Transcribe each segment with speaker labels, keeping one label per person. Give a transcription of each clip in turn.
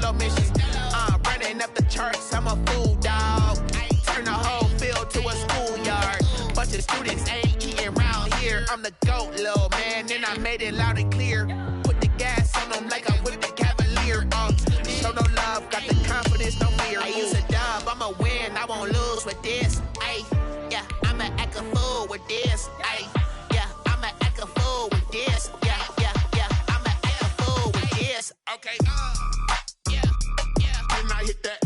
Speaker 1: Stello mission. Running up the charts, I'm a fool, dog. Turn the whole field to a schoolyard. Bunch of students ain't eating round here. I'm the GOAT, little man, and I made it loud and clear. Put the gas on them like I'm with the Cavalier. Show no love, got the confidence, no fear. I use a dub, I'ma win, I won't lose with this. Ay, yeah, I'ma act a fool with this. Ay, yeah, I'ma act a fool with this. Yeah, yeah, yeah, I'ma act a fool with this. Okay, yeah, yeah, then I hit that.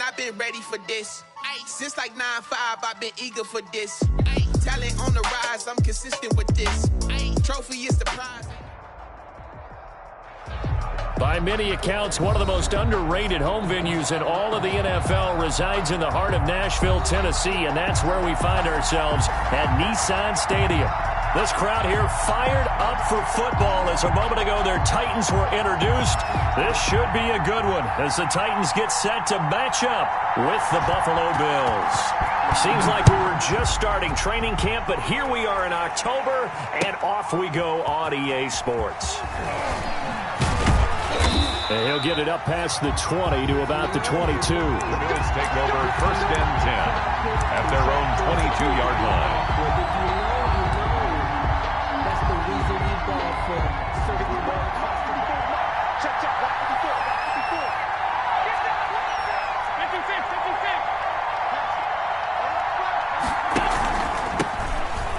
Speaker 1: I've been ready for this. Since like 9-5, I've been eager for this. Talent on the rise, I'm consistent with this. Trophy is the prize.
Speaker 2: By many accounts, one of the most underrated home venues in all of the NFL resides in the heart of Nashville, Tennessee, and that's where we find ourselves at Nissan Stadium. This crowd here fired up for football as a moment ago their Titans were introduced. This should be a good one as the Titans get set to match up with the Buffalo Bills. Seems like we were just starting training camp, but here we are in October, and off we go on EA Sports. And he'll get it up past the 20 to about the 22.
Speaker 3: The Bills take over 1st and 10 at their own 22-yard line.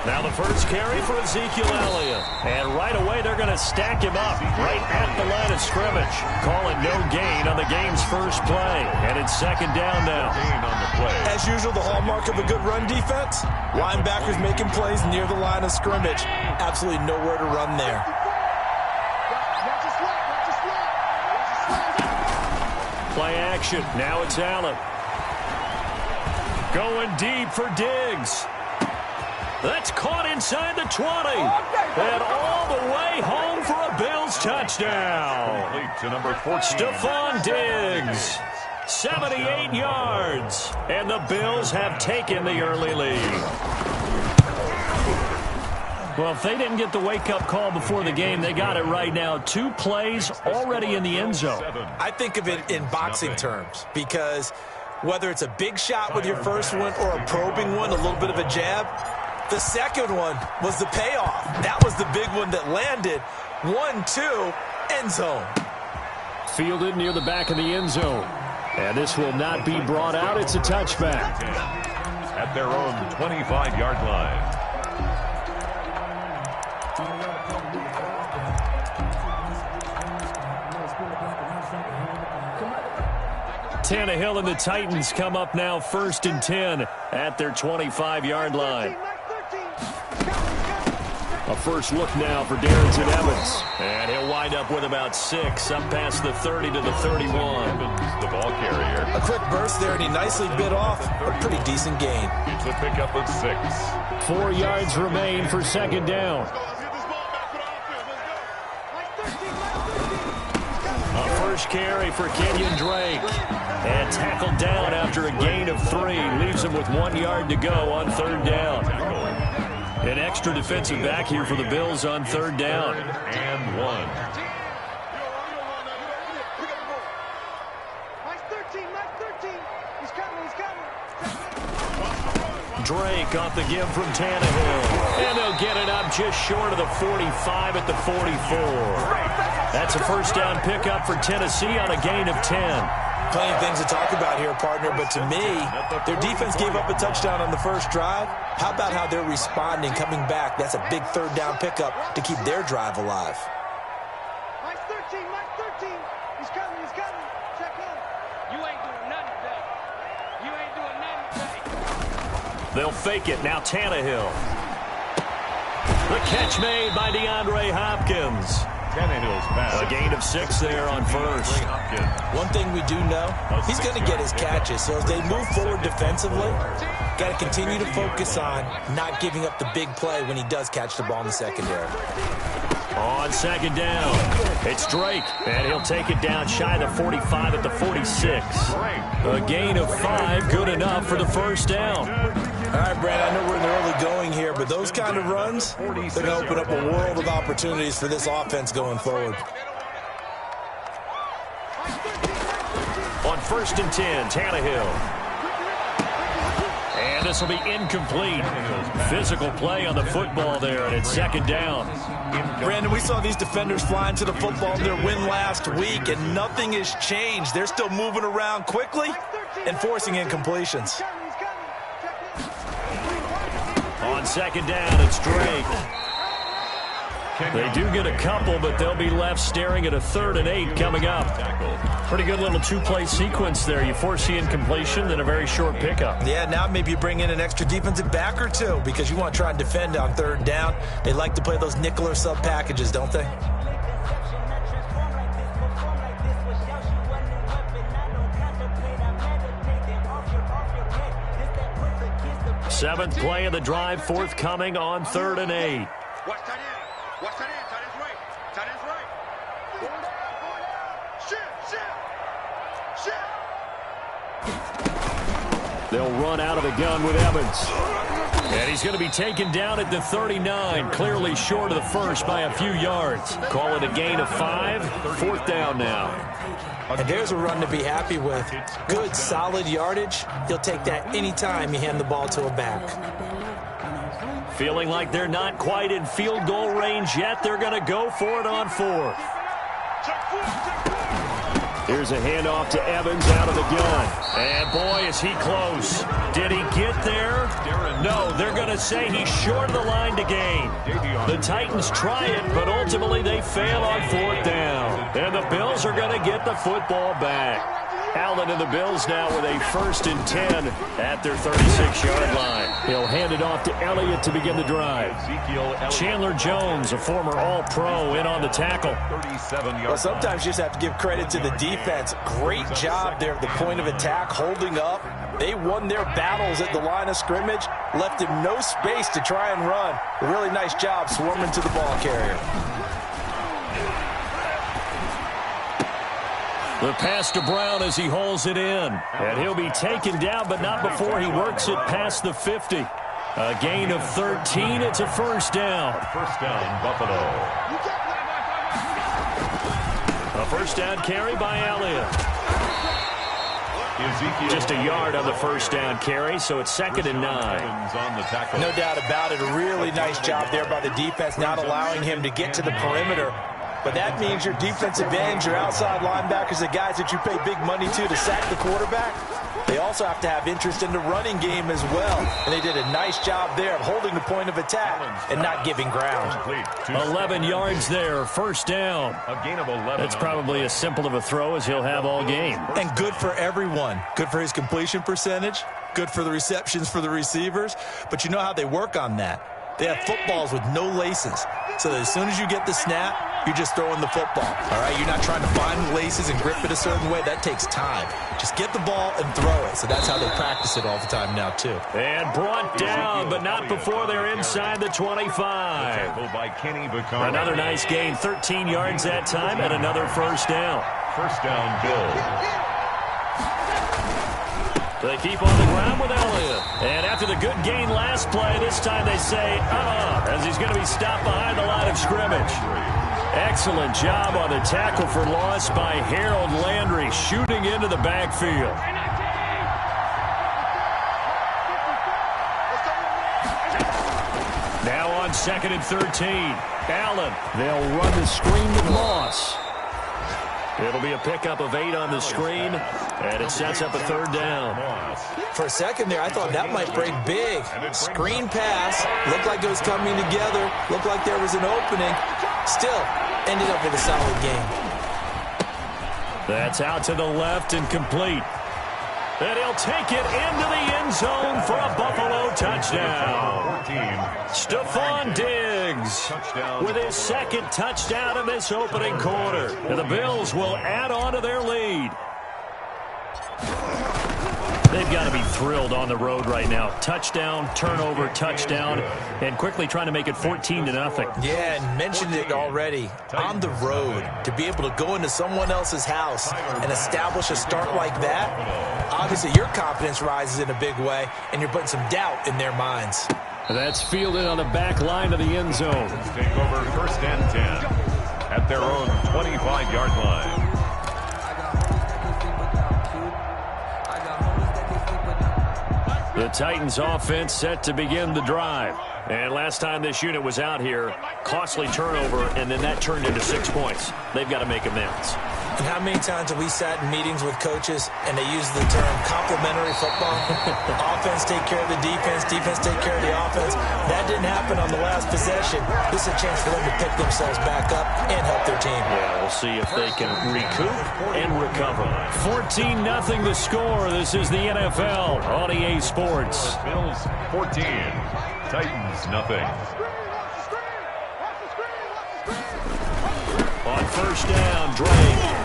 Speaker 2: Now the first carry for Ezekiel Elliott. And right away they're going to stack him up right at the line of scrimmage. Call it no gain on the game's first play. And it's 2nd down now.
Speaker 4: As usual, the hallmark of a good run defense, linebackers making plays near the line of scrimmage. Absolutely nowhere to run there.
Speaker 2: Play action. Now it's Allen. Going deep for Diggs. That's caught inside the 20. And all the way home for a Bills touchdown.
Speaker 3: To number 14.
Speaker 2: Stephon Diggs. 78 yards. And the Bills have taken the early lead. Well, if they didn't get the wake-up call before the game, they got it right now. 2 plays already in the end zone.
Speaker 4: I think of it in boxing terms because whether it's a big shot with your first one or a probing one, a little bit of a jab, the second one was the payoff. That was the big one that landed. 1-2, end zone.
Speaker 2: Fielded near the back of the end zone. And this will not be brought out. It's a touchback.
Speaker 3: At their own 25-yard line.
Speaker 2: Tannehill and the Titans come up now 1st and 10 at their 25-yard line. A first look now for Darrington Evans. And he'll wind up with about 6, up past the 30 to the 31.
Speaker 3: Evans, the ball carrier.
Speaker 4: A quick burst there, and he nicely bit off a pretty decent gain.
Speaker 3: It's a pickup of 6.
Speaker 2: 4 yards remain for 2nd down. A first carry for Kenyon Drake. And tackled down after a gain of 3. Leaves him with 1 yard to go on 3rd down. An extra defensive back here for the Bills on 3rd down.
Speaker 3: And 1.
Speaker 2: Drake off the give from Tannehill. And they'll get it up just short of the 45 at the 44. That's a first down pickup for Tennessee on a gain of 10.
Speaker 4: Plenty of things to talk about here, partner, but to me, their defense gave up a touchdown on the first drive. How about how they're responding, coming back? That's a big 3rd down pickup to keep their drive alive.
Speaker 5: Mike 13, he's coming, check in. You ain't doing nothing today.
Speaker 2: They'll fake it, now Tannehill. The catch made by DeAndre Hopkins.
Speaker 3: Tannehill's pass.
Speaker 2: A gain of 6 there on first.
Speaker 4: One thing we do know, he's going to get his catches. So as they move forward defensively, got to continue to focus on not giving up the big play when he does catch the ball in the secondary.
Speaker 2: On second down, it's Drake, and he'll take it down shy of the 45 at the 46. A gain of 5, good enough for the first down.
Speaker 4: All right, Brad, I know we're in the early going here, but those kind of runs, they're going to open up a world of opportunities for this offense going forward.
Speaker 2: On 1st and 10, Tannehill. And this will be incomplete. Physical play on the football there, and it's second down.
Speaker 4: Brandon, we saw these defenders flying to the football in their win last week, and nothing has changed. They're still moving around quickly and forcing incompletions.
Speaker 2: On second down, it's Drake. They do get a couple, but they'll be left staring at a 3rd and 8 coming up. Pretty good little 2-play sequence there. You force the incompletion, then a very short pickup.
Speaker 4: Yeah, now maybe you bring in an extra defensive back or two because you want to try and defend on 3rd down. They like to play those nickel or sub packages, don't they?
Speaker 2: Seventh play of the drive, forthcoming on 3rd and 8.
Speaker 5: Watch tight end. Watch tight end. Tight end's right. Tight end's right. Shift.
Speaker 2: They'll run out of the gun with Evans. And he's going to be taken down at the 39, clearly short of the first by a few yards. Call it a gain of 5, 4th down now.
Speaker 4: And there's a run to be happy with. Good, solid yardage. He'll take that anytime you hand the ball to a back.
Speaker 2: Feeling like they're not quite in field goal range yet. They're going to go for it on 4th. Here's a handoff to Evans out of the gun. And boy, is he close. Did he get there? No, they're going to say he's short of the line to gain. The Titans try it, but ultimately they fail on 4th down. And the Bills are going to get the football back. Allen and the Bills now with a 1st and 10 at their 36-yard line. He'll hand it off to Elliott to begin the drive. Chandler Jones, a former All-Pro, in on the tackle.
Speaker 4: Well, sometimes you just have to give credit to the defense. Great job there at the point of attack, holding up. They won their battles at the line of scrimmage, left him no space to try and run. A really nice job swarming to the ball carrier.
Speaker 2: The pass to Brown as he holds it in. And he'll be taken down, but not before he works it past the 50. A gain of 13. It's a 1st down.
Speaker 3: 1st down, Buffalo.
Speaker 2: A 1st down carry by Elliott. Just a yard on the 1st down carry, so it's 2nd and 9.
Speaker 4: No doubt about it. A really nice job there by the defense, not allowing him to get to the perimeter. But that means your defensive ends, your outside linebackers, the guys that you pay big money to sack the quarterback, they also have to have interest in the running game as well. And they did a nice job there of holding the point of attack and not giving ground.
Speaker 2: 11 yards there, 1st down.
Speaker 3: A gain of 11.
Speaker 2: That's probably as simple of a throw as he'll have all game.
Speaker 4: And good for everyone. Good for his completion percentage. Good for the receptions for the receivers. But you know how they work on that. They have footballs with no laces. So that as soon as you get the snap, you're just throwing the football. All right, you're not trying to find the laces and grip it a certain way. That takes time. Just get the ball and throw it. So that's how they practice it all the time now, too.
Speaker 2: And brought down, but not before they're inside the 25. Another nice gain, 13 yards that time, and another 1st down.
Speaker 3: 1st down, Bills.
Speaker 2: They keep on the ground with Elliott. And after the good gain last play, this time they say, as he's going to be stopped behind the line of scrimmage. Excellent job on the tackle for loss by Harold Landry, shooting into the backfield. Now on 2nd and 13. Allen, they'll run the screen with Moss. It'll be a pickup of 8 on the screen, and it sets up a 3rd down.
Speaker 4: For a second there, I thought that might break big. Screen pass, looked like it was coming together, looked like there was an opening. Still, ended up with a solid game.
Speaker 2: That's out to the left and complete. And he'll take it into the end zone for a Buffalo touchdown. Stephon Diggs with his second touchdown of this opening quarter. And the Bills will add on to their lead. They've got to be thrilled on the road right now. Touchdown, turnover, touchdown, and quickly trying to make it 14-0.
Speaker 4: Yeah, and mentioned it already. On the road, to be able to go into someone else's house and establish a start like that, obviously your confidence rises in a big way, and you're putting some doubt in their minds.
Speaker 2: That's fielded on the back line of the end zone.
Speaker 3: Take over 1st and 10 at their own 25-yard line.
Speaker 2: The Titans offense set to begin the drive. And last time this unit was out here, costly turnover, and then that turned into 6 points. They've got to make amends.
Speaker 4: And how many times have we sat in meetings with coaches and they use the term complementary football? Offense take care of the defense, defense take care of the offense. That didn't happen on the last possession. This is a chance for them to pick themselves back up and help their team.
Speaker 2: Yeah, we'll see if they can recoup and recover. 14-0 the score. This is the NFL on EA Sports.
Speaker 3: Bills 14, Titans nothing.
Speaker 2: On 1st down, Drake.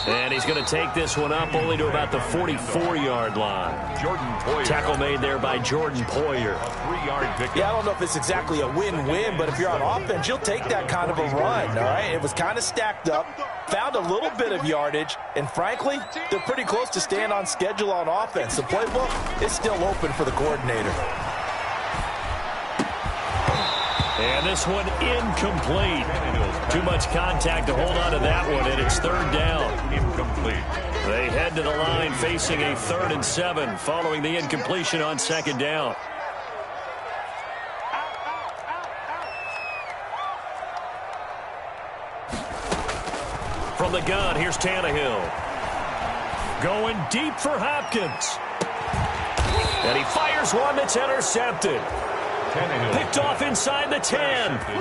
Speaker 2: And he's going to take this one up only to about the 44-yard line.
Speaker 3: Jordan Poyer.
Speaker 2: Tackle made there by Jordan Poyer.
Speaker 3: A 3-yard pickup.
Speaker 4: Yeah, I don't know if it's exactly a win-win, but if you're on offense, you'll take that kind of a run, all right? It was kind of stacked up, found a little bit of yardage, and frankly, they're pretty close to staying on schedule on offense. The playbook is still open for the coordinator.
Speaker 2: And this one incomplete. Too much contact to hold on to that one, and it's 3rd down.
Speaker 3: Incomplete.
Speaker 2: They head to the line facing a 3rd and 7 following the incompletion on 2nd down. From the gun, here's Tannehill. Going deep for Hopkins. And he fires one that's intercepted. Picked off inside the 10.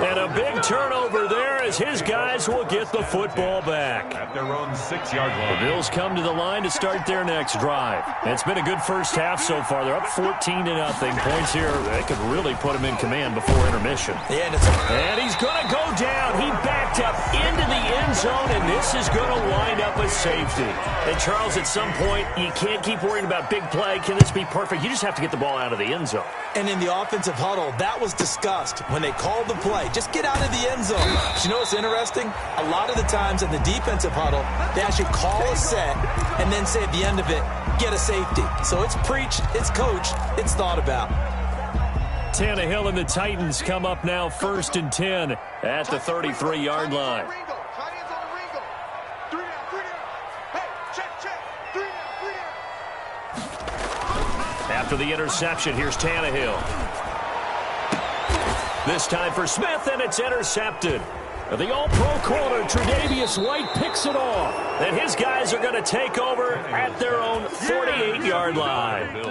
Speaker 2: And a big turnover there as his guys will get the football back.
Speaker 3: At their own 6-yard line.
Speaker 2: The Bills come to the line to start their next drive. And it's been a good first half so far. They're up 14-0. Points here, they could really put him in command before intermission.
Speaker 4: Yeah,
Speaker 2: and he's going to go down. He backed up into the end zone, and this is going to wind up a safety. And Charles, at some point, you can't keep worrying about big play. Can this be perfect? You just have to get the ball out of the end zone.
Speaker 4: And in the offensive huddle, that was discussed when they called the play. Just get out of the end zone. But you know what's interesting? A lot of the times in the defensive huddle, they actually call a set and then say at the end of it, get a safety. So it's preached, it's coached, it's thought about.
Speaker 2: Tannehill and the Titans come up now 1st and 10 at the 33-yard line. After the interception, here's Tannehill. This time for Smith, and it's intercepted. The all-pro corner, Tre'Davious White, picks it off. And his guys are going to take over at their own 48-yard line.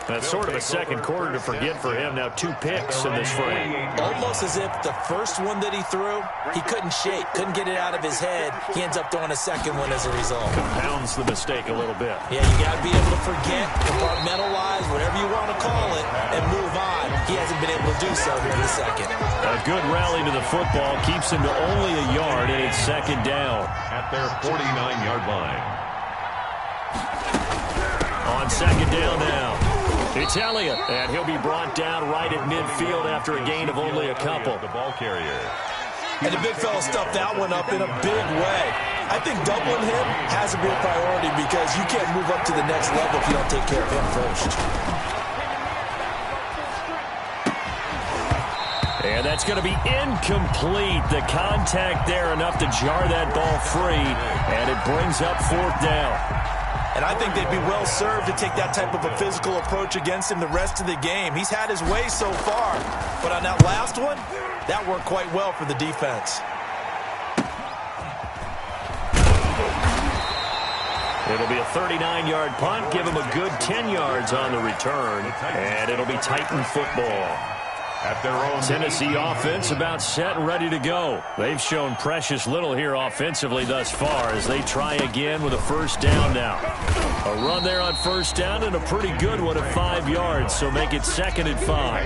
Speaker 2: That's sort of a second quarter to forget for him. Now 2 picks in this frame.
Speaker 4: Almost as if the first one that he threw, he couldn't shake, couldn't get it out of his head. He ends up throwing a second one as a result.
Speaker 2: Compounds the mistake a little bit.
Speaker 4: Yeah, you got to be able to forget, compartmentalize, whatever you want to call it, and move on. He hasn't been able to do so here in the second.
Speaker 2: A good rally to the football keeps him to only a yard, and it's 2nd down.
Speaker 3: At their 49-yard line.
Speaker 2: On 2nd down now. It's Elliott, and he'll be brought down right at midfield after a gain of only a couple.
Speaker 3: The ball carrier.
Speaker 4: And the big fella stuffed that one up in a big way. I think doubling him has to be a priority because you can't move up to the next level if you don't take care of him first.
Speaker 2: And that's going to be incomplete. The contact there enough to jar that ball free, and it brings up 4th down.
Speaker 4: And I think they'd be well served to take that type of a physical approach against him the rest of the game. He's had his way so far, but on that last one, that worked quite well for the defense.
Speaker 2: It'll be a 39-yard punt, give him a good 10 yards on the return, and it'll be Titan football.
Speaker 3: at their own.
Speaker 2: Tennessee offense about set and ready to go. They've shown precious little here offensively thus far as they try again with a first down now. A run there on first down and a pretty good one at 5 yards, so make it 2nd and 5.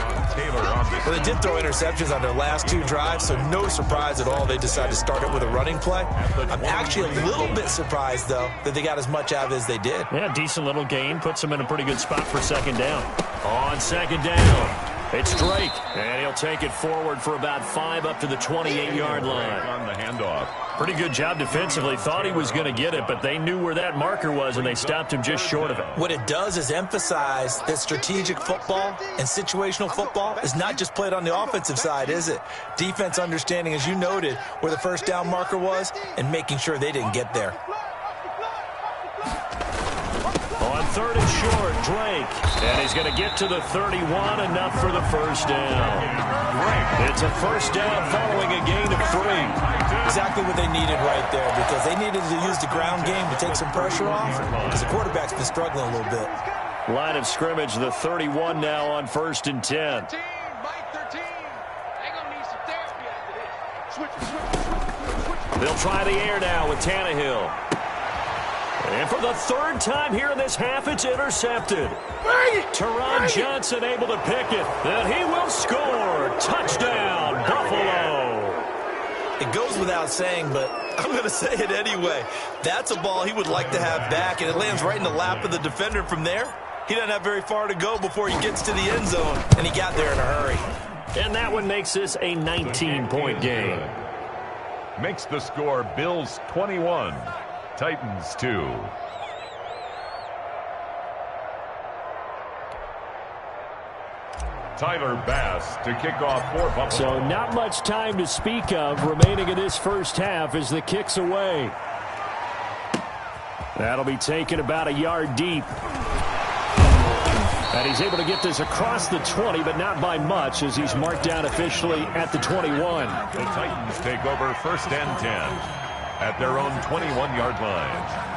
Speaker 4: Well, they did throw interceptions on their last 2 drives, so no surprise at all they decided to start it with a running play. I'm actually a little bit surprised, though, that they got as much out of it as they did.
Speaker 2: Yeah, decent little gain. Puts them in a pretty good spot for 2nd down. On 2nd down, it's Drake, and he'll take it forward for about 5 up to the 28-yard line.
Speaker 3: On the handoff.
Speaker 2: Pretty good job defensively. Thought he was going to get it, but they knew where that marker was, and they stopped him just short of it.
Speaker 4: What it does is emphasize that strategic football and situational football is not just played on the offensive side, is it? Defense understanding, as you noted, where the first down marker was and making sure they didn't get there.
Speaker 2: On 3rd and short, Drake. And he's going to get to the 31, enough for the first down. It's a first down following a gain of 3.
Speaker 4: Exactly what they needed right there, because they needed to use the ground game to take some pressure off, because the quarterback's been struggling a little bit.
Speaker 2: Line of scrimmage, the 31 now on 1st and 10. They'll try the air now with Tannehill. And for the 3rd time here in this half, it's intercepted. Teron Johnson able to pick it, and he will score. Touchdown, Buffalo.
Speaker 4: It goes without saying, but I'm going to say it anyway. That's a ball he would like to have back, and it lands right in the lap of the defender from there. He doesn't have very far to go before he gets to the end zone, and he got there in a hurry.
Speaker 2: And that one makes this a 19-point game.
Speaker 3: Makes the score Bills 21, Titans 2. Tyler Bass to kick off for Buffalo.
Speaker 2: So not much time to speak of remaining in this first half as the kick's away. That'll be taken about a yard deep. And he's able to get this across the 20, but not by much as he's marked down officially at the 21.
Speaker 3: The Titans take over 1st and 10 at their own 21-yard line.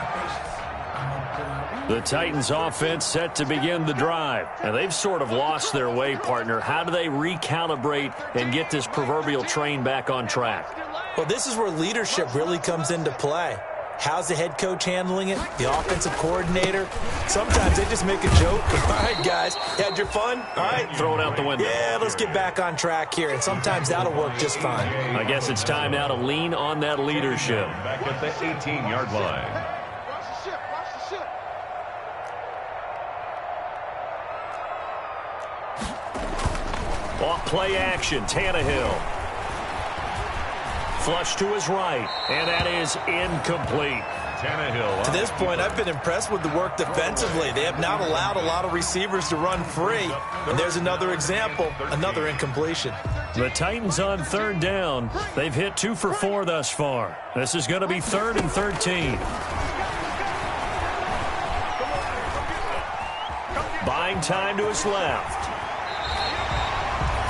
Speaker 2: The Titans offense set to begin the drive. And they've sort of lost their way, partner. How do they recalibrate and get this proverbial train back on track?
Speaker 4: Well, this is where leadership really comes into play. How's the head coach handling it? The offensive coordinator? Sometimes they just make a joke. All right, guys, you had your fun? All right.
Speaker 2: Throw it out the window.
Speaker 4: Yeah, let's get back on track here. And sometimes that'll work just fine.
Speaker 2: I guess it's time now to lean on that leadership.
Speaker 3: Back at the 18-yard line.
Speaker 2: Off play action, Tannehill. Flush to his right, and that is incomplete.
Speaker 3: Tannehill.
Speaker 4: To this point, I've been impressed with the work defensively. They have not allowed a lot of receivers to run free. And there's another example, another incompletion.
Speaker 2: The Titans on 3rd down. They've hit 2 for 4 thus far. This is going to be 3rd and 13. Buying time to his left.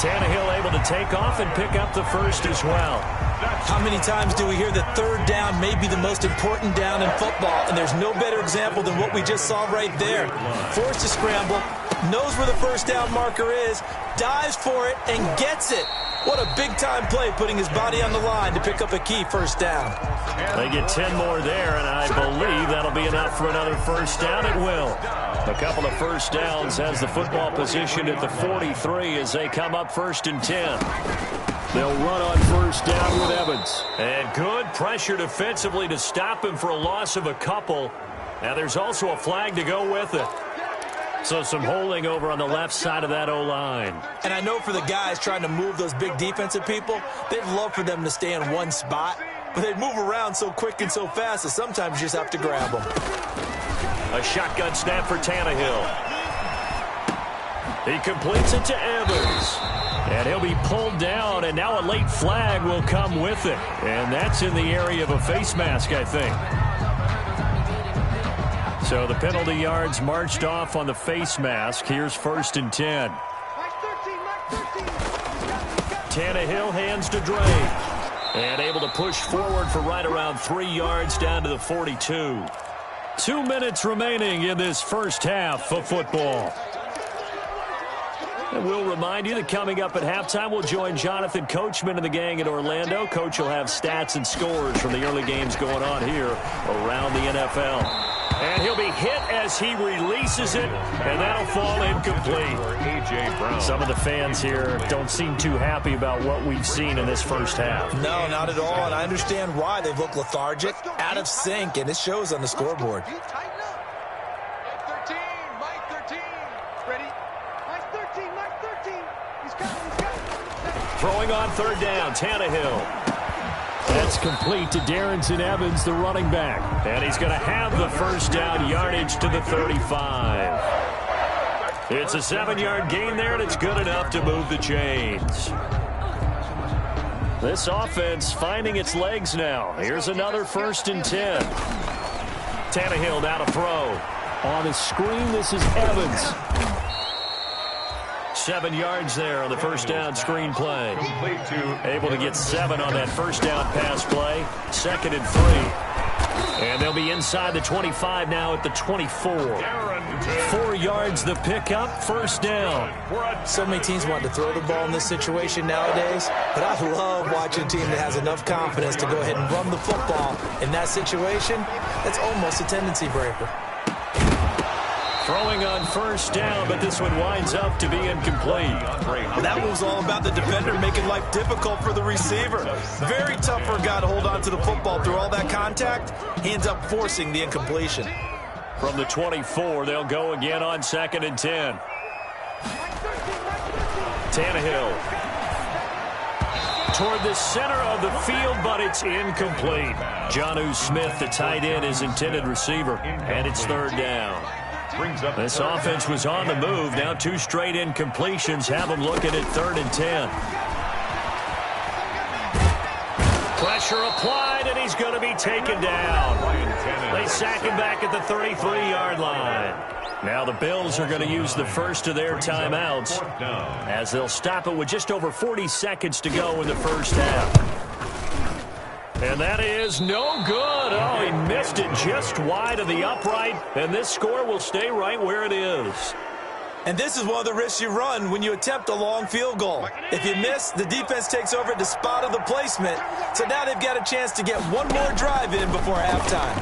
Speaker 2: Tannehill able to take off and pick up the first as well.
Speaker 4: How many times do we hear that 3rd down may be the most important down in football? And there's no better example than what we just saw right there. Forced to scramble, knows where the first down marker is, dives for it, and gets it. What a big-time play, putting his body on the line to pick up a key first down.
Speaker 2: They get 10 more there, and I believe that'll be enough for another first down. It will. A couple of first downs has the football positioned at the 43 as they come up 1st and 10. They'll run on first down with Evans. And good pressure defensively to stop him for a loss of a couple. Now there's also a flag to go with it. So some holding over on the left side of that O-line.
Speaker 4: And I know for the guys trying to move those big defensive people, they'd love for them to stay in one spot. But they move around so quick and so fast that sometimes you just have to grab them.
Speaker 2: A shotgun snap for Tannehill. He completes it to Evans. And he'll be pulled down, and now a late flag will come with it. And that's in the area of a face mask, I think. So the penalty yards marched off on the face mask. Here's 1st and 10. Tannehill hands to Drake. And able to push forward for right around 3 yards down to the 42. 2 minutes remaining in this first half of football. And we'll remind you that coming up at halftime, we'll join Jonathan Coachman and the gang in Orlando. Coach will have stats and scores from the early games going on here around the NFL. And he'll be hit as he releases it, and that'll fall incomplete. Some of the fans here don't seem too happy about what we've seen in this first half.
Speaker 4: No, not at all, and I understand why. They've looked lethargic, out of sync, and it shows on the scoreboard.
Speaker 5: Mike 13. Ready? Mike 13. He's coming.
Speaker 2: Throwing on third down, Tannehill. That's complete to Darrington Evans, the running back. And he's going to have the first down yardage to the 35. It's a 7-yard gain there, and it's good enough to move the chains. This offense finding its legs now. Here's another 1st and 10. Tannehill now to throw. On the screen, this is Evans. 7 yards there on the first down screen play. Able to get 7 on that first down pass play. 2nd and 3. And they'll be inside the 25 now at the 24. 4 yards the pickup, first down.
Speaker 4: So many teams want to throw the ball in this situation nowadays, but I love watching a team that has enough confidence to go ahead and run the football. In that situation, that's almost a tendency breaker.
Speaker 2: Throwing on first down, but this one winds up to be incomplete.
Speaker 4: That was all about the defender making life difficult for the receiver. Very tough for a guy to hold on to the football through all that contact. He ends up forcing the incompletion.
Speaker 2: From the 24, they'll go again on 2nd and 10. Tannehill. Toward the center of the field, but it's incomplete. Jonnu Smith, the tight end, is intended receiver, and it's 3rd down. This offense was on the move. Now 2 straight incompletions have them looking at 3rd and 10. Pressure applied, and he's going to be taken down. They sack him back at the 33-yard line. Now the Bills are going to use the first of their timeouts as they'll stop it with just over 40 seconds to go in the first half. And that is no good. Oh, he missed it just wide of the upright, and this score will stay right where it is.
Speaker 4: And this is one of the risks you run when you attempt a long field goal. If you miss, the defense takes over at the spot of the placement. So now they've got a chance to get one more drive in before halftime.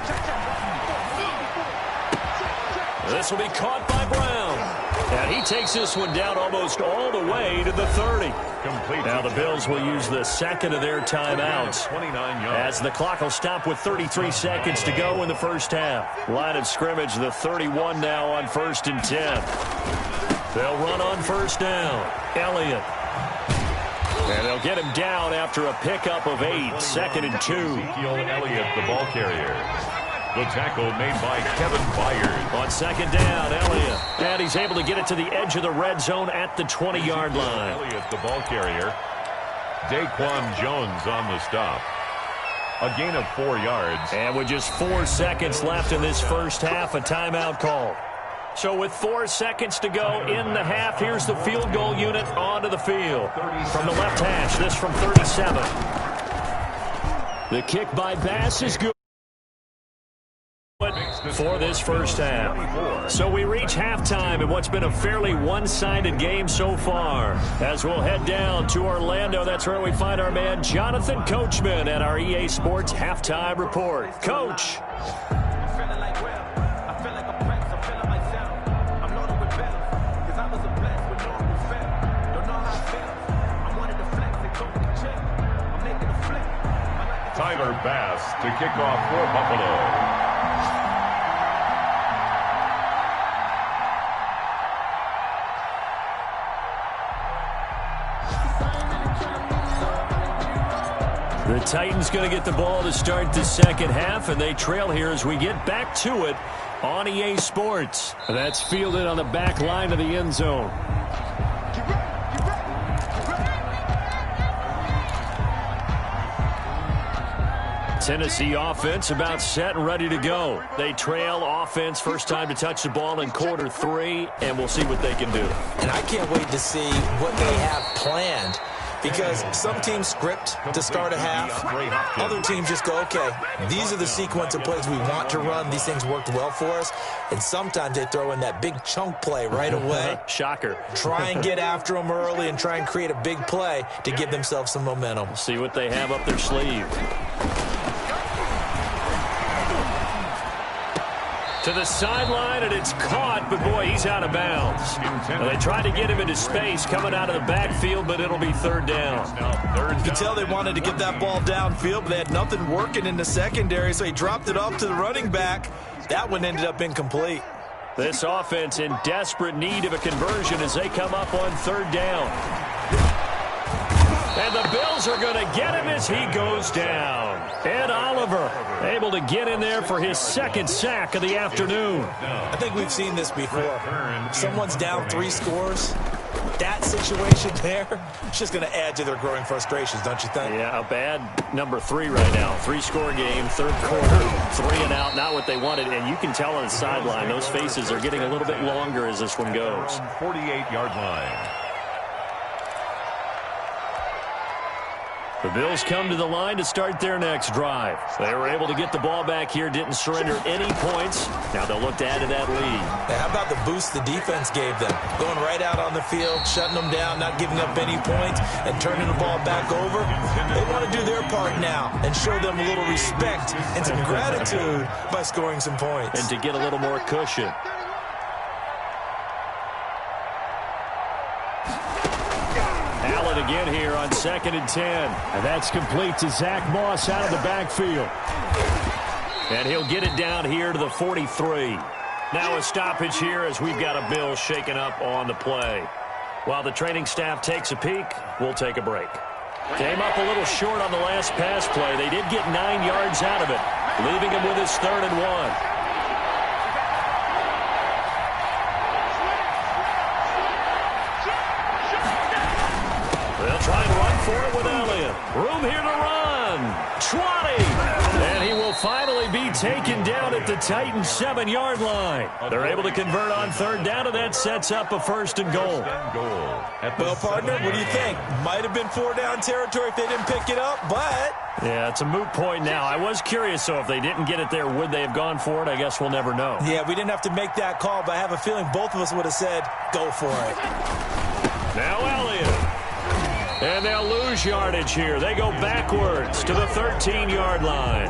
Speaker 2: This will be caught by Brown. And he takes this one down almost all the way to the 30. Now the Bills will use the second of their timeouts as the clock will stop with 33 seconds to go in the first half. Line of scrimmage, the 31 now on 1st and 10. They'll run on first down. Elliott. And they'll get him down after a pickup of 8. 2nd and 2.
Speaker 3: Elliott, the ball carrier. The tackle made by Kevin Byard.
Speaker 2: On 2nd down, Elliott. And he's able to get it to the edge of the red zone at the 20-yard line.
Speaker 3: Elliott, the ball carrier. Daquan Jones on the stop. A gain of 4 yards.
Speaker 2: And with just 4 seconds left in this first half, a timeout call. So with 4 seconds to go in the half, here's the field goal unit onto the field. From the left hash, this from 37. The kick by Bass is good for this first half. So we reach halftime in what's been a fairly one-sided game so far. As we'll head down to Orlando, that's where we find our man Jonathan Coachman at our EA Sports Halftime Report. Coach.
Speaker 3: Tyler Bass to kick off for Buffalo.
Speaker 2: The Titans going to get the ball to start the second half, and they trail here as we get back to it on EA Sports. That's fielded on the back line of the end zone. Tennessee offense about set and ready to go. They trail offense, first time to touch the ball in quarter 3, and we'll see what they can do.
Speaker 4: And I can't wait to see what they have planned. Because some teams script to start a half. Other teams just go, okay, these are the sequence of plays we want to run. These things worked well for us. And sometimes they throw in that big chunk play right away.
Speaker 2: Shocker.
Speaker 4: Try and get after them early and try and create a big play to give themselves some momentum.
Speaker 2: See what they have up their sleeve. To the sideline, and it's caught, but boy, he's out of bounds. Well, they tried to get him into space coming out of the backfield, but it'll be third down.
Speaker 4: You can tell they wanted to get that ball downfield, but they had nothing working in the secondary, so he dropped it off to the running back. That one ended up incomplete.
Speaker 2: This offense in desperate need of a conversion as they come up on third down. And the Bills are going to get him as he goes down. Ed Oliver able to get in there for his second sack of the afternoon.
Speaker 4: I think we've seen this before. Someone's down 3 scores. That situation there, it's just going to add to their growing frustrations, don't you think?
Speaker 2: Yeah, a bad number 3 right now. 3-score game, third quarter, 3 and out, not what they wanted. And you can tell on the sideline, those faces are getting a little bit longer as this one goes.
Speaker 3: 48-yard line.
Speaker 2: The Bills come to the line to start their next drive. They were able to get the ball back here, didn't surrender any points. Now they'll look to add to that lead.
Speaker 4: Now, how about the boost the defense gave them? Going right out on the field, shutting them down, not giving up any points, and turning the ball back over. They want to do their part now and show them a little respect and some gratitude by scoring some points.
Speaker 2: And to get a little more cushion. Again here on 2nd and 10. And that's complete to Zach Moss out of the backfield. And he'll get it down here to the 43. Now a stoppage here as we've got a Bill shaken up on the play. While the training staff takes a peek, we'll take a break. Came up a little short on the last pass play. They did get 9 yards out of it, leaving him with his 3rd and 1. Try and run for it with Elliott. Room here to run. 20. And he will finally be taken down at the Titans' 7-yard line. They're able to convert on third down, and that sets up a 1st and goal.
Speaker 4: Well, partner, what do you think? Might have been 4-down territory if they didn't pick it up, but...
Speaker 2: Yeah, it's a moot point now. I was curious, so if they didn't get it there, would they have gone for it? I guess we'll never know.
Speaker 4: Yeah, we didn't have to make that call, but I have a feeling both of us would have said, go for it.
Speaker 2: Now Elliott. And they'll lose yardage here. They go backwards to the 13-yard line.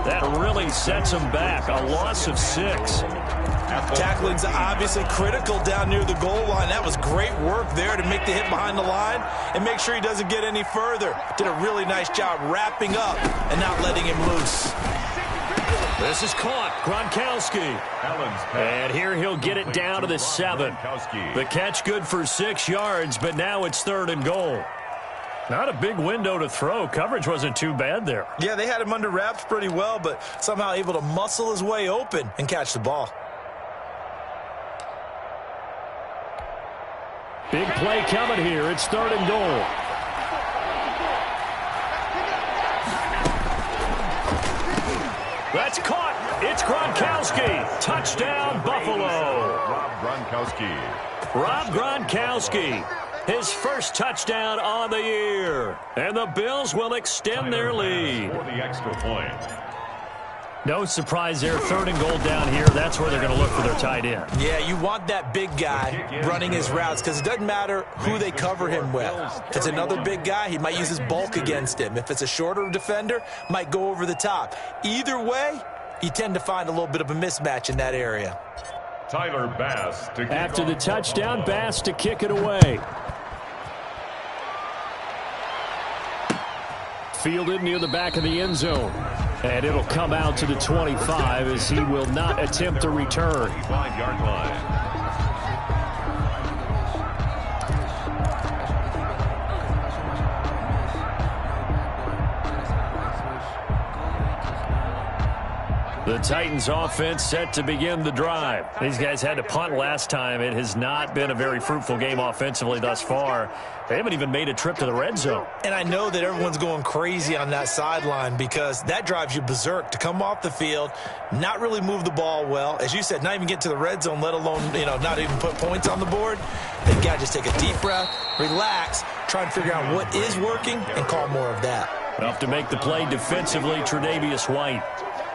Speaker 2: That really sets them back. A loss of 6.
Speaker 4: Tackling's obviously critical down near the goal line. That was great work there to make the hit behind the line and make sure he doesn't get any further. Did a really nice job wrapping up and not letting him loose.
Speaker 2: This is caught. Gronkowski. And here he'll get it down to the 7. The catch good for 6 yards, but now it's 3rd and goal. Not a big window to throw. Coverage wasn't too bad there.
Speaker 4: Yeah, they had him under wraps pretty well, but somehow able to muscle his way open and catch the ball.
Speaker 2: Big play coming here. It's 3rd and goal. That's caught. It's Gronkowski. Touchdown, Buffalo. Rob Gronkowski. His first touchdown on the year. And the Bills will extend their lead.
Speaker 3: For the extra point.
Speaker 2: No surprise there. 3rd and goal down here. That's where they're going to look for their tight end.
Speaker 4: Yeah, you want that big guy running his routes because it doesn't matter who they cover him with. If it's another big guy, he might use his bulk against him. If it's a shorter defender, might go over the top. Either way, you tend to find a little bit of a mismatch in that area.
Speaker 3: Tyler Bass to kick
Speaker 2: after the
Speaker 3: off.
Speaker 2: touchdown, Bass to kick it away. Fielded near the back of the end zone. And it'll come out to the 25 as he will not attempt to return.
Speaker 3: 5-yard line.
Speaker 2: The Titans offense set to begin the drive. These guys had to punt last time. It has not been a very fruitful game offensively thus far. They haven't even made a trip to the red zone.
Speaker 4: And I know that everyone's going crazy on that sideline because that drives you berserk to come off the field, not really move the ball well. As you said, not even get to the red zone, let alone, not even put points on the board. They've got to just take a deep breath, relax, try and figure out what is working, and call more of that.
Speaker 2: Enough to make the play defensively, Tre'Davious White.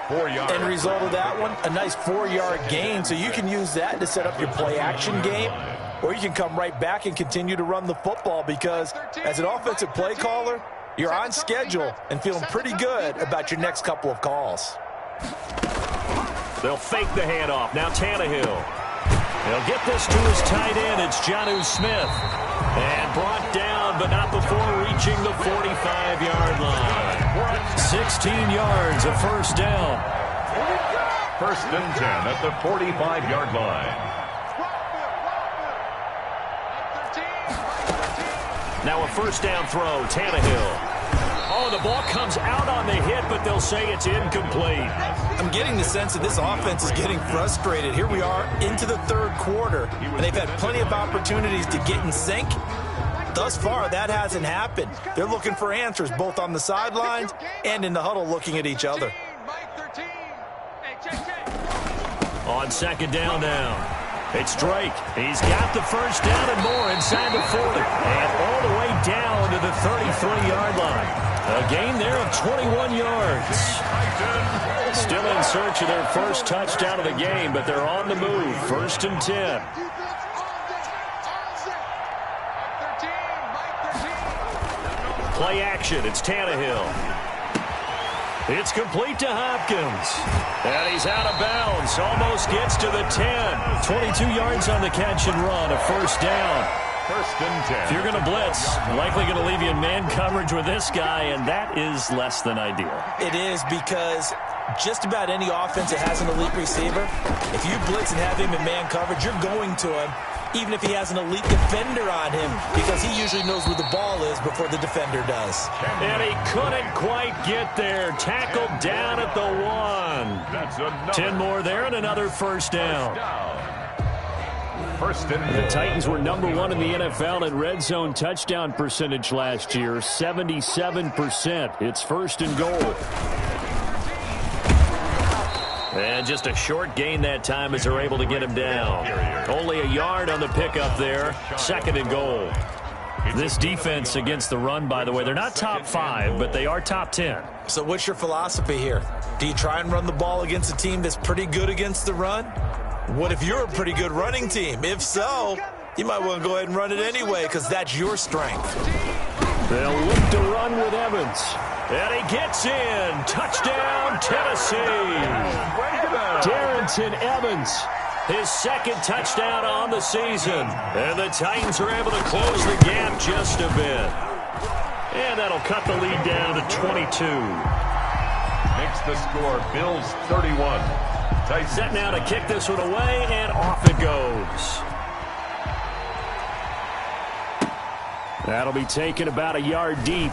Speaker 3: 4 yards.
Speaker 4: And result of that one, a nice 4-yard gain. So you can use that to set up your play-action game, or you can come right back and continue to run the football because as an offensive play caller, you're on schedule and feeling pretty good about your next couple of calls.
Speaker 2: They'll fake the handoff. Now Tannehill. They'll get this to his tight end. It's Jonnu Smith. And brought down, but not before reaching the 45-yard line. 16 yards, a first down.
Speaker 3: First and 10 at the 45-yard line.
Speaker 2: Now a first down throw, Tannehill. Oh, the ball comes out on the hit, but they'll say it's incomplete.
Speaker 4: I'm getting the sense that this offense is getting frustrated. Here we are into the third quarter, and they've had plenty of opportunities to get in sync. Thus far, that hasn't happened. They're looking for answers both on the sidelines and in the huddle looking at each other.
Speaker 2: On second down now, it's Drake. He's got the first down and more inside the 40. And all the way down to the 33-yard line. A gain there of 21 yards. Still in search of their first touchdown of the game, but they're on the move. First and 10. Play action. It's Tannehill. It's complete to Hopkins. And he's out of bounds. Almost gets to the 10. 22 yards on the catch and run. A first down.
Speaker 3: First and 10.
Speaker 2: If you're going to blitz, likely going to leave you in man coverage with this guy, and that is less than ideal.
Speaker 4: It is because just about any offense that has an elite receiver, if you blitz and have him in man coverage, you're going to him, even if he has an elite defender on him, because he usually knows where the ball is before the defender does.
Speaker 2: And he couldn't quite get there. Tackled down at the 1. 10 more there and another first down.
Speaker 3: First and
Speaker 2: The Titans were number 1 in the NFL in red zone touchdown percentage last year, 77%. It's first and goal. And just a short gain that time as they're able to get him down. Only a yard on the pickup there. Second and goal. This defense against the run, by the way, they're not top 5, but they are top 10.
Speaker 4: So what's your philosophy here? Do you try and run the ball against a team that's pretty good against the run? What if you're a pretty good running team? If so, you might want to go ahead and run it anyway because that's your strength.
Speaker 2: They'll look to run with Evans. And he gets in. Touchdown, Tennessee. Darrington Evans, his second touchdown on the season. And the Titans are able to close the gap just a bit. And that'll cut the lead down to 22.
Speaker 3: makes the score Bills 31. Titans.
Speaker 2: Set now to kick this one away, and off it goes. That'll be taken about a yard deep.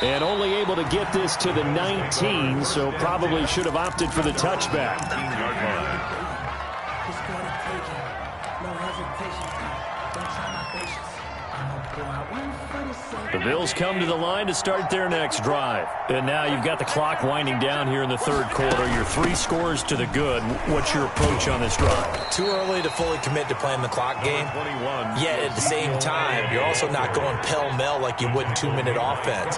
Speaker 2: And only able to get this to the 19, so probably should have opted for the touchback. The Bills come to the line to start their next drive. And now you've got the clock winding down here in the third quarter. You're 3 scores to the good. What's your approach on this drive?
Speaker 4: Too early to fully commit to playing the clock game. Yet at the same time, you're also not going pell-mell like you would in 2-minute offense.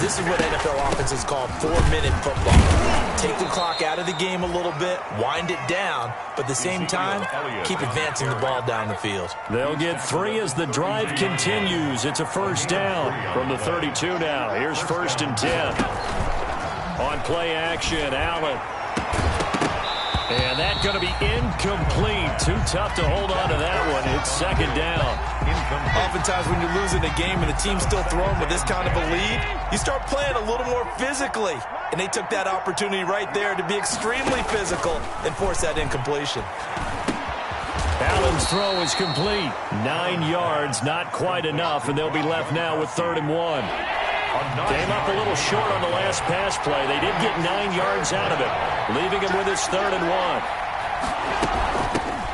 Speaker 4: This is what NFL offenses call 4-minute football. Take the clock out of the game a little bit, wind it down, but at the same time, keep advancing the ball down the field.
Speaker 2: They'll get 3 as the drive continues. It's a first down from the 32 now. Here's first and 10. On play action, Allen. And that's going to be incomplete. Too tough to hold on to that one. It's second down.
Speaker 4: Oftentimes when you're losing a game and the team's still throwing with this kind of a lead, you start playing a little more physically. And they took that opportunity right there to be extremely physical and force that incompletion.
Speaker 2: Allen's throw is complete. 9 yards, not quite enough, and they'll be left now with 3rd and 1. Came up a little short on the last pass play. They did get 9 yards out of it, leaving him with his 3rd and 1.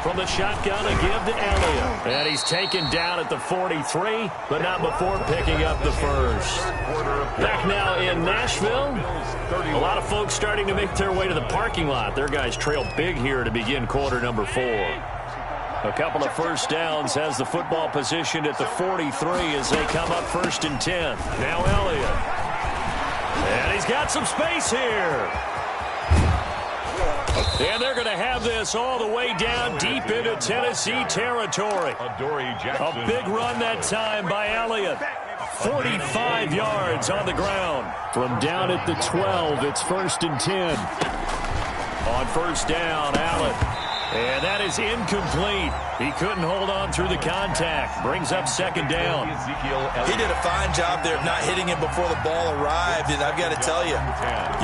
Speaker 2: From the shotgun, a give to Elliott. And he's taken down at the 43, but not before picking up the first. Back now in Nashville. A lot of folks starting to make their way to the parking lot. Their guys trail big here to begin quarter number 4. A couple of first downs has the football positioned at the 43 as they come up 1st and 10. Now Elliott. And he's got some space here. And they're going to have this all the way down deep into Tennessee territory. A big run that time by Elliott. 45 yards on the ground. From down at the 12, it's 1st and 10. On first down, Allen. And that is incomplete. He couldn't hold on through the contact. Brings up 2nd down.
Speaker 4: He did a fine job there of not hitting him before the ball arrived. And I've got to tell you,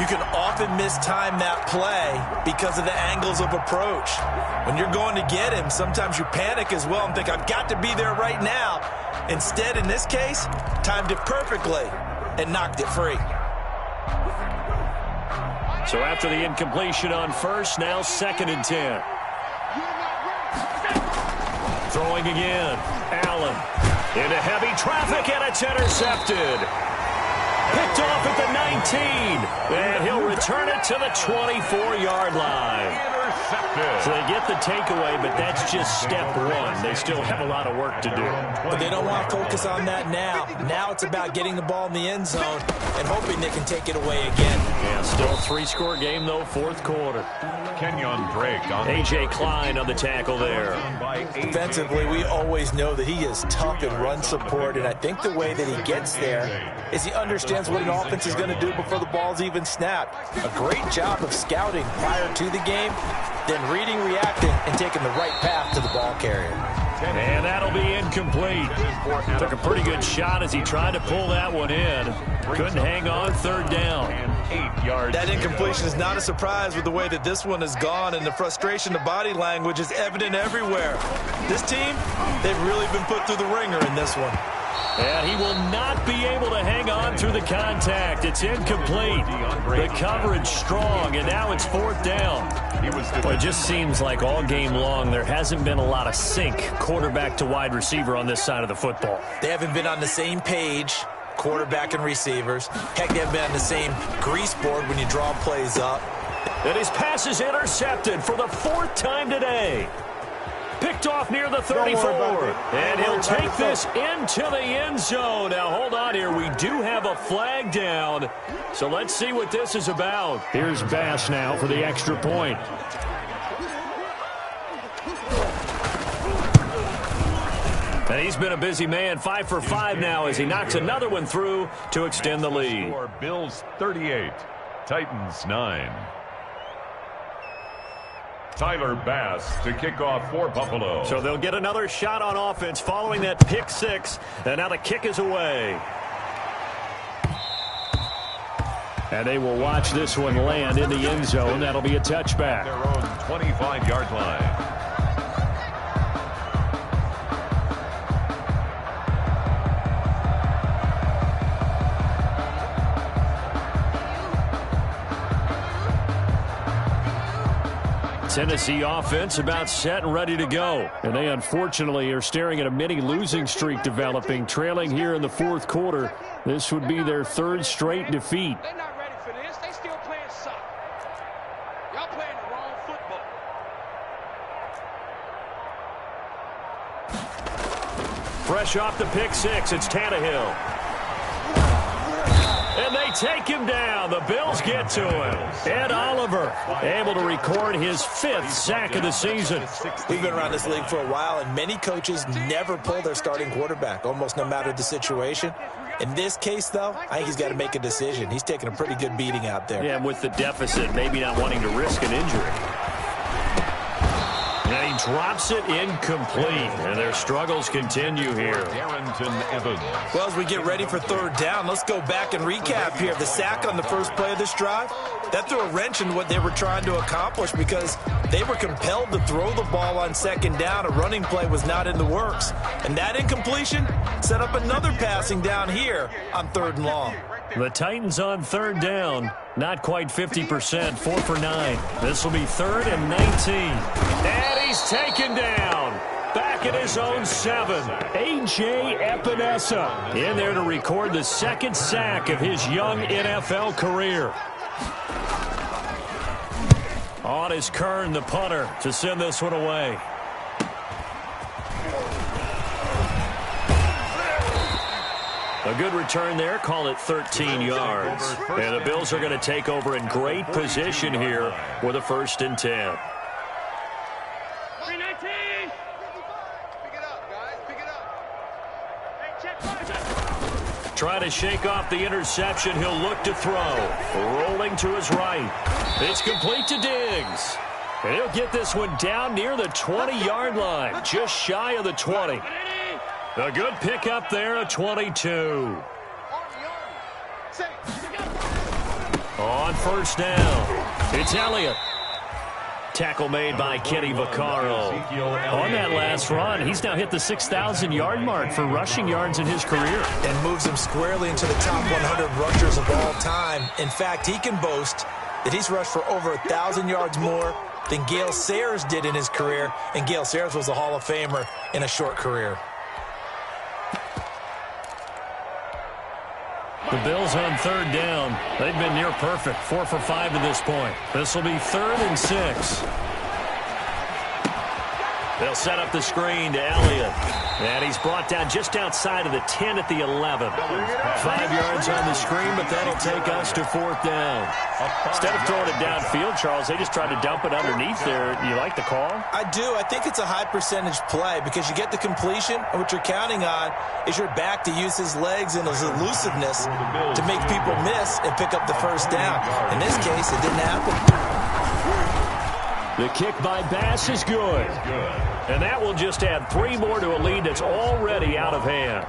Speaker 4: you can often mistime that play because of the angles of approach. When you're going to get him, sometimes you panic as well and think, I've got to be there right now. Instead, in this case, timed it perfectly and knocked it free.
Speaker 2: So after the incompletion on first, now 2nd and 10. Throwing again. Allen into heavy traffic, and it's intercepted. Picked off at the 19. And he'll return it to the 24-yard line. So they get the takeaway, but that's just step 1. They still have a lot of work to do.
Speaker 4: But they don't want to focus on that now. Now it's about getting the ball in the end zone and hoping they can take it away again.
Speaker 2: Yeah, still a 3-score game, though, 4th quarter.
Speaker 3: Kenyon Drake on
Speaker 2: A.J. Klein on the tackle there.
Speaker 4: Defensively, we always know that he is tough in run support, and I think the way that he gets there is he understands what an offense is going to do before the ball's even snapped. A great job of scouting prior to the game, then reading, reacting, and taking the right path to the ball carrier.
Speaker 2: And that'll be incomplete. Took a pretty good shot as he tried to pull that one in. Couldn't hang on, 3rd down.
Speaker 3: 8 yards.
Speaker 4: That incompletion is not a surprise with the way that this one has gone, and the frustration, the body language is evident everywhere. This team, they've really been put through the ringer in this one.
Speaker 2: And he will not be able to hang on through the contact. It's incomplete. The coverage strong, and now it's 4th down. Well, it just seems like all game long there hasn't been a lot of sync quarterback to wide receiver on this side of the football.
Speaker 4: They haven't been on the same page, quarterback and receivers. Heck, they haven't been on the same grease board when you draw plays up.
Speaker 2: And his pass is intercepted for the 4th time today. Picked off near the 34. And he'll take this into the end zone. Now, hold on here. We do have a flag down. So let's see what this is about. Here's Bass now for the extra point. And he's been a busy man. 5 for 5 now as he knocks another one through to extend the lead.
Speaker 3: Bills 38, Titans 9. Tyler Bass to kick off for Buffalo.
Speaker 2: So they'll get another shot on offense following that pick 6. And now the kick is away. And they will watch this one land in the end zone. That'll be a touchback.
Speaker 3: Their own 25-yard line.
Speaker 2: Tennessee offense about set and ready to go. And they unfortunately are staring at a mini losing streak developing, trailing here in the 4th quarter. This would be their 3rd straight defeat.
Speaker 5: They're not ready for this. They still playing soccer. Y'all playing the wrong football.
Speaker 2: Fresh off the pick 6, it's Tannehill. And they take him down. The Bills get to him. Ed Oliver able to record his 5th sack of the season.
Speaker 4: We've been around this league for a while, and many coaches never pull their starting quarterback, almost no matter the situation. In this case, though, I think he's got to make a decision. He's taking a pretty good beating out there.
Speaker 2: Yeah, with the deficit, maybe not wanting to risk an injury. And he drops it incomplete. And their struggles continue here.
Speaker 3: Darrington Evans.
Speaker 4: Well, as we get ready for third down, let's go back and recap here. The sack on the first play of this drive, that threw a wrench in what they were trying to accomplish because they were compelled to throw the ball on second down. A running play was not in the works. And that incompletion set up another passing down here on third and long.
Speaker 2: The Titans on third down, not quite 50%, 4 for 9. This will be 3rd and 19. And he's taken down. Back at his own 7. A.J. Epinesa in there to record the second sack of his young NFL career. On is Kern, the punter, to send this one away. A good return there, call it 13 yards. And the Bills are going to take over in great position here with a 1st and 10.
Speaker 5: 319. Pick it up, guys. Pick it up. Hey, check.
Speaker 2: Trying to shake off the interception. He'll look to throw. Rolling to his right. It's complete to Diggs. And he'll get this one down near the 20-yard line, just shy of the 20. A good pickup there, a 22. On 1st down, it's Elliott. Tackle made by Kenny Vaccaro. On that last run, he's now hit the 6,000-yard mark for rushing yards in his career.
Speaker 4: And moves him squarely into the top 100 rushers of all time. In fact, he can boast that he's rushed for over 1,000 yards more than Gale Sayers did in his career. And Gale Sayers was a Hall of Famer in a short career.
Speaker 2: The Bills on 3rd down. They've been near perfect, 4 for 5 to this point. This will be 3rd and 6. They'll set up the screen to Elliott. And he's brought down just outside of the 10 at the 11. 5 yards on the screen, but that'll take us to 4th down. Instead of throwing it downfield, Charles, they just tried to dump it underneath there. You like the call?
Speaker 4: I do. I think it's a high-percentage play because you get the completion, and what you're counting on is your back to use his legs and his elusiveness to make people miss and pick up the 1st down. In this case, it didn't happen.
Speaker 2: The kick by Bass is good. And that will just add 3 more to a lead that's already out of hand.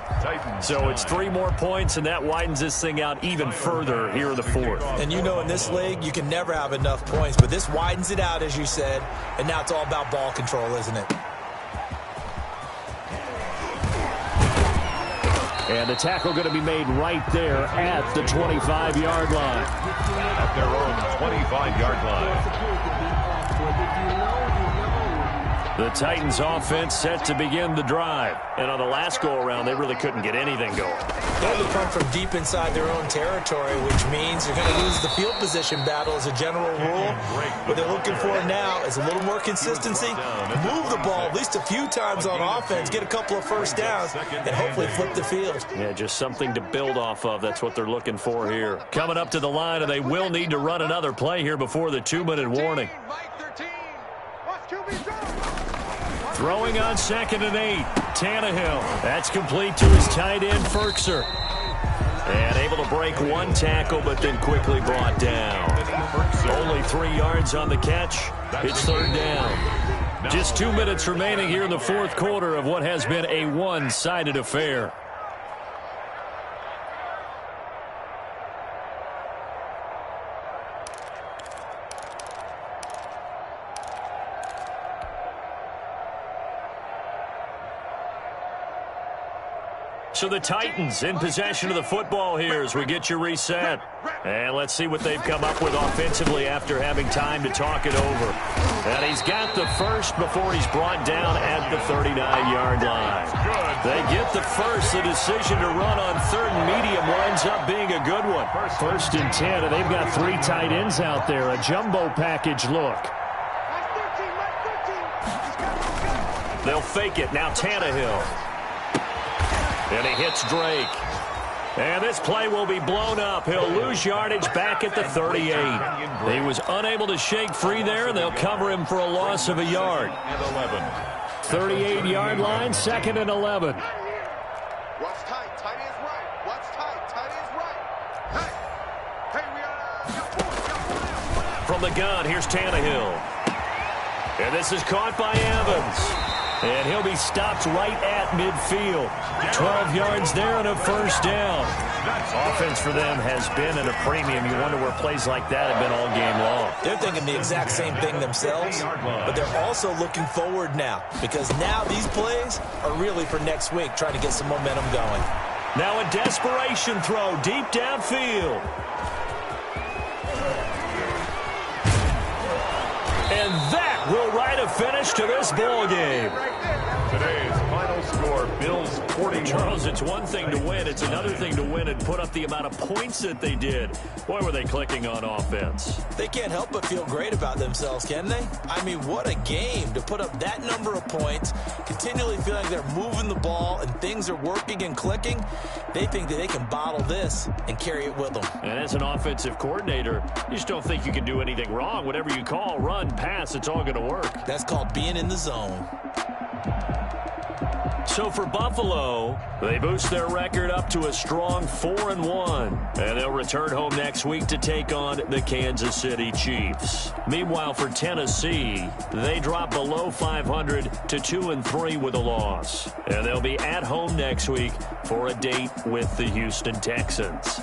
Speaker 2: So it's 3 more points, and that widens this thing out even further here in the 4th.
Speaker 4: And you know in this league, you can never have enough points, but this widens it out, as you said, and now it's all about ball control, isn't it?
Speaker 2: And the tackle going to be made right there at the 25-yard line.
Speaker 3: At their own 25-yard line.
Speaker 2: The Titans offense set to begin the drive. And on the last go-around, they really couldn't get anything going.
Speaker 4: They had to come from deep inside their own territory, which means you're going to lose the field position battle as a general rule. What they're looking for now is a little more consistency, move the ball at least a few times on offense, get a couple of 1st downs, and hopefully flip the field.
Speaker 2: Yeah, just something to build off of. That's what they're looking for here. Coming up to the line, and they will need to run another play here before the 2-minute warning. Throwing on 2nd and 8. Tannehill. That's complete to his tight end, Ferkser. And able to break 1 tackle, but then quickly brought down. Only 3 yards on the catch. It's 3rd down. Just 2 minutes remaining here in the 4th quarter of what has been a one-sided affair. So the Titans in possession of the football here as we get you reset. And let's see what they've come up with offensively after having time to talk it over. And he's got the first before he's brought down at the 39-yard line. They get the first. The decision to run on 3rd and medium winds up being a good one. 1st and 10, and they've got 3 tight ends out there. A jumbo package look. They'll fake it. Now Tannehill. And he hits Drake. And this play will be blown up. He'll lose yardage back at the 38. He was unable to shake free there, and they'll cover him for a loss of a yard. 38-yard line, 2nd and 11.
Speaker 5: What's tight? Tight is right. What's tight? Tight is right. Hey, we got
Speaker 2: From the gun, here's Tannehill. And this is caught by Evans. And he'll be stopped right at midfield. 12 yards there and a first down. Offense for them has been at a premium. You wonder where plays like that have been all game long.
Speaker 4: They're thinking the exact same thing themselves, but they're also looking forward now because now these plays are really for next week, trying to get some momentum going.
Speaker 2: Now a desperation throw deep downfield. And that will write a finish to this ball game.
Speaker 3: Today's final score, Bills 41.
Speaker 2: Charles, it's one thing to win. It's another thing to win and put up the amount of points that they did. Boy, were they clicking on offense.
Speaker 4: They can't help but feel great about themselves, can they? I mean, what a game to put up that number of points, continually feeling like they're moving the ball and things are working and clicking. They think that they can bottle this and carry it with them.
Speaker 2: And as an offensive coordinator, you just don't think you can do anything wrong. Whatever you call, run, pass, it's all going to work.
Speaker 4: That's called being in the zone.
Speaker 2: So for Buffalo, they boost their record up to a strong 4-1. And they'll return home next week to take on the Kansas City Chiefs. Meanwhile, for Tennessee, they drop below 500 to 2-3 with a loss. And they'll be at home next week for a date with the Houston Texans.